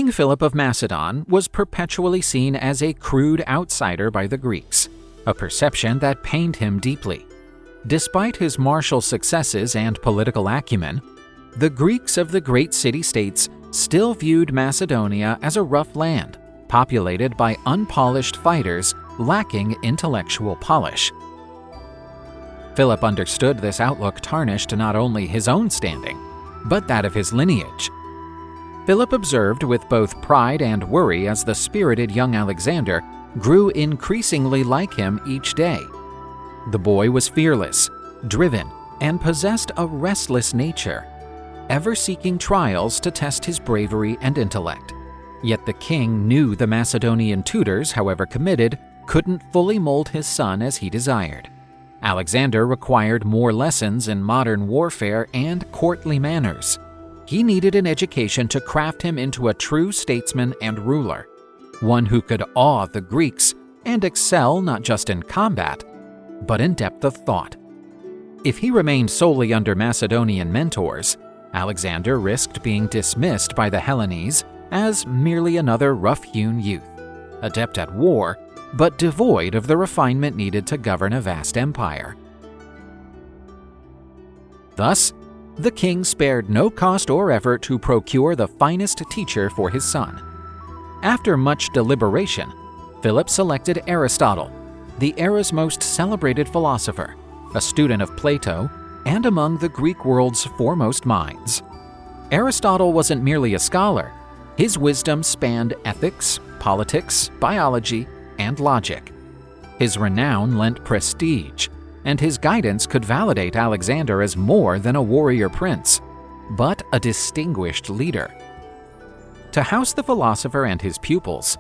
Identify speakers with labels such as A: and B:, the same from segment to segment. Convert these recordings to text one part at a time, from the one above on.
A: King Philip of Macedon was perpetually seen as a crude outsider by the Greeks, a perception that pained him deeply. Despite his martial successes and political acumen, the Greeks of the great city-states still viewed Macedonia as a rough land, populated by unpolished fighters lacking intellectual polish. Philip understood this outlook tarnished not only his own standing, but that of his lineage. Philip observed with both pride and worry as the spirited young Alexander grew increasingly like him each day. The boy was fearless, driven, and possessed a restless nature, ever seeking trials to test his bravery and intellect. Yet the king knew the Macedonian tutors, however committed, couldn't fully mold his son as he desired. Alexander required more lessons in modern warfare and courtly manners. He needed an education to craft him into a true statesman and ruler, one who could awe the Greeks and excel not just in combat, but in depth of thought. If he remained solely under Macedonian mentors, Alexander risked being dismissed by the Hellenes as merely another rough-hewn youth, adept at war, but devoid of the refinement needed to govern a vast empire. Thus, the king spared no cost or effort to procure the finest teacher for his son. After much deliberation, Philip selected Aristotle, the era's most celebrated philosopher, a student of Plato, and among the Greek world's foremost minds. Aristotle wasn't merely a scholar. His wisdom spanned ethics, politics, biology, and logic. His renown lent prestige, and his guidance could validate Alexander as more than a warrior prince, but a distinguished leader. To house the philosopher and his pupils,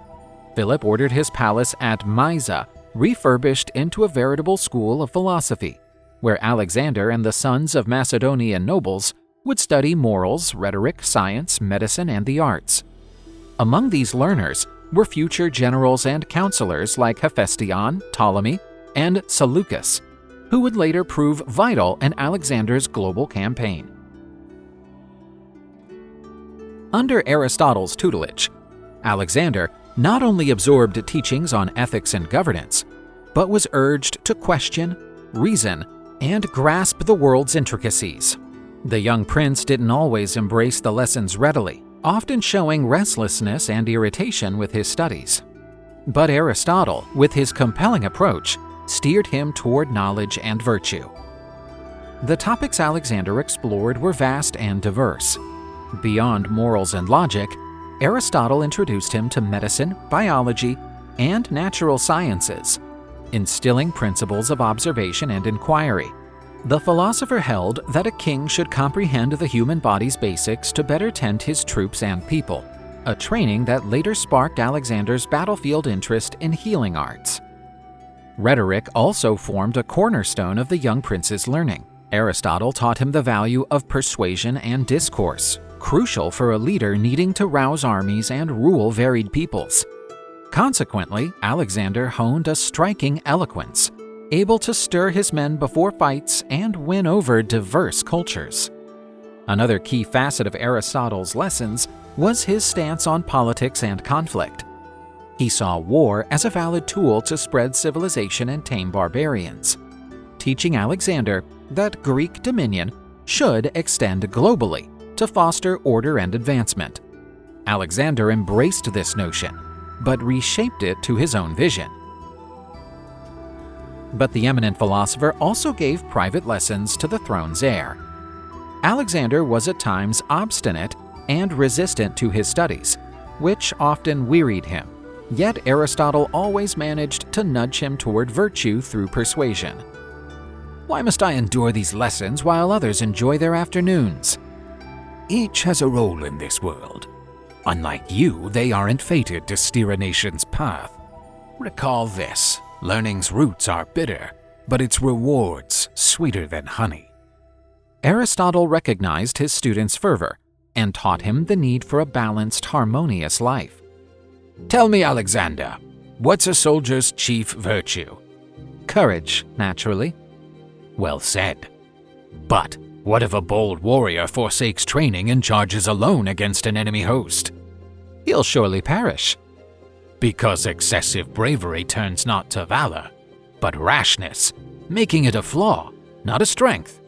A: Philip ordered his palace at Mieza refurbished into a veritable school of philosophy, where Alexander and the sons of Macedonian nobles would study morals, rhetoric, science, medicine, and the arts. Among these learners were future generals and counselors like Hephaestion, Ptolemy, and Seleucus, who would later prove vital in Alexander's global campaign. Under Aristotle's tutelage, Alexander not only absorbed teachings on ethics and governance, but was urged to question, reason, and grasp the world's intricacies. The young prince didn't always embrace the lessons readily, often showing restlessness and irritation with his studies. But Aristotle, with his compelling approach, steered him toward knowledge and virtue. The topics Alexander explored were vast and diverse. Beyond morals and logic, Aristotle introduced him to medicine, biology, and natural sciences, instilling principles of observation and inquiry. The philosopher held that a king should comprehend the human body's basics to better tend his troops and people, a training that later sparked Alexander's battlefield interest in healing arts. Rhetoric also formed a cornerstone of the young prince's learning. Aristotle taught him the value of persuasion and discourse, crucial for a leader needing to rouse armies and rule varied peoples. Consequently, Alexander honed a striking eloquence, able to stir his men before fights and win over diverse cultures. Another key facet of Aristotle's lessons was his stance on politics and conflict. He saw war as a valid tool to spread civilization and tame barbarians, teaching Alexander that Greek dominion should extend globally to foster order and advancement. Alexander embraced this notion, but reshaped it to his own vision. But the eminent philosopher also gave private lessons to the throne's heir. Alexander was at times obstinate and resistant to his studies, which often wearied him. Yet Aristotle always managed to nudge him toward virtue through persuasion. "Why must I endure these lessons while others enjoy their afternoons? Each has a role in this world. Unlike you, they aren't fated to steer a nation's path. Recall this. Learning's roots are bitter, but its rewards sweeter than honey." Aristotle recognized his student's fervor and taught him the need for a balanced, harmonious life. "Tell me, Alexander, what's a soldier's chief virtue?" "Courage, naturally." "Well said. But what if a bold warrior forsakes training and charges alone against an enemy host?" he'll surely perish. Because excessive bravery turns not to valor, but rashness, making it a flaw, not a strength.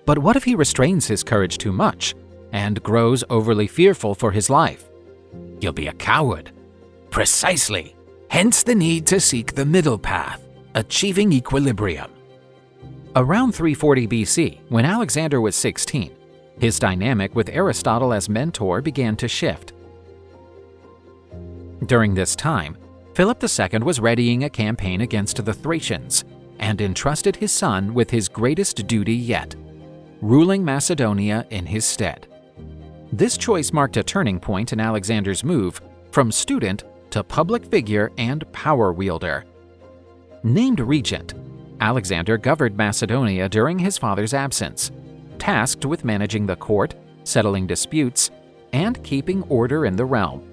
A: But what if he restrains his courage too much and grows overly fearful for his life? He'll be a coward. Precisely. Hence the need to seek the middle path, achieving equilibrium. Around 340 BC, when Alexander was 16, his dynamic with Aristotle as mentor began to shift. During this time, Philip II was readying a campaign against the Thracians and entrusted his son with his greatest duty yet, ruling Macedonia in his stead. This choice marked a turning point in Alexander's move from student to public figure and power wielder. Named regent, Alexander governed Macedonia during his father's absence, tasked with managing the court, settling disputes, and keeping order in the realm.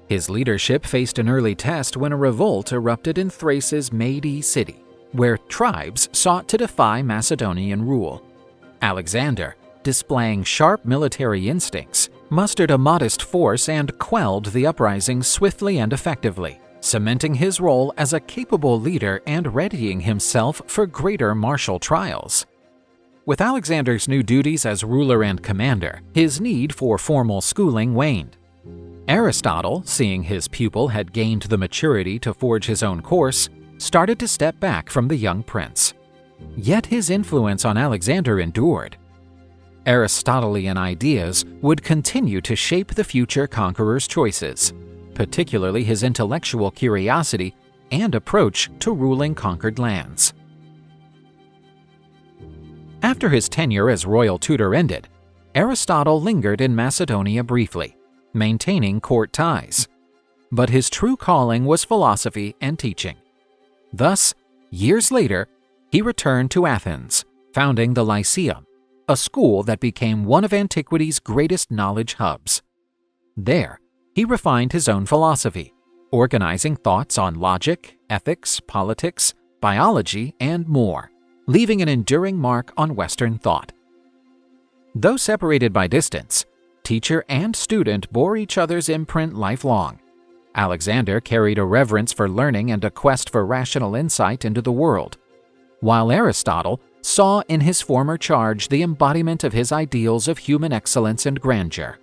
A: His leadership faced an early test when a revolt erupted in Thrace's Maede city, where tribes sought to defy Macedonian rule. Alexander, displaying sharp military instincts, mustered a modest force and quelled the uprising swiftly and effectively, cementing his role as a capable leader and readying himself for greater martial trials. With Alexander's new duties as ruler and commander, his need for formal schooling waned. Aristotle, seeing his pupil had gained the maturity to forge his own course, started to step back from the young prince. Yet his influence on Alexander endured. Aristotelian ideas would continue to shape the future conqueror's choices, particularly his intellectual curiosity and approach to ruling conquered lands. After his tenure as royal tutor ended, Aristotle lingered in Macedonia briefly, maintaining court ties. But his true calling was philosophy and teaching. Thus, years later, he returned to Athens, founding the Lyceum, a school that became one of Antiquity's greatest knowledge hubs. There, he refined his own philosophy, organizing thoughts on logic, ethics, politics, biology, and more, leaving an enduring mark on Western thought. Though separated by distance, teacher and student bore each other's imprint lifelong. Alexander carried a reverence for learning and a quest for rational insight into the world, while Aristotle saw in his former charge the embodiment of his ideals of human excellence and grandeur.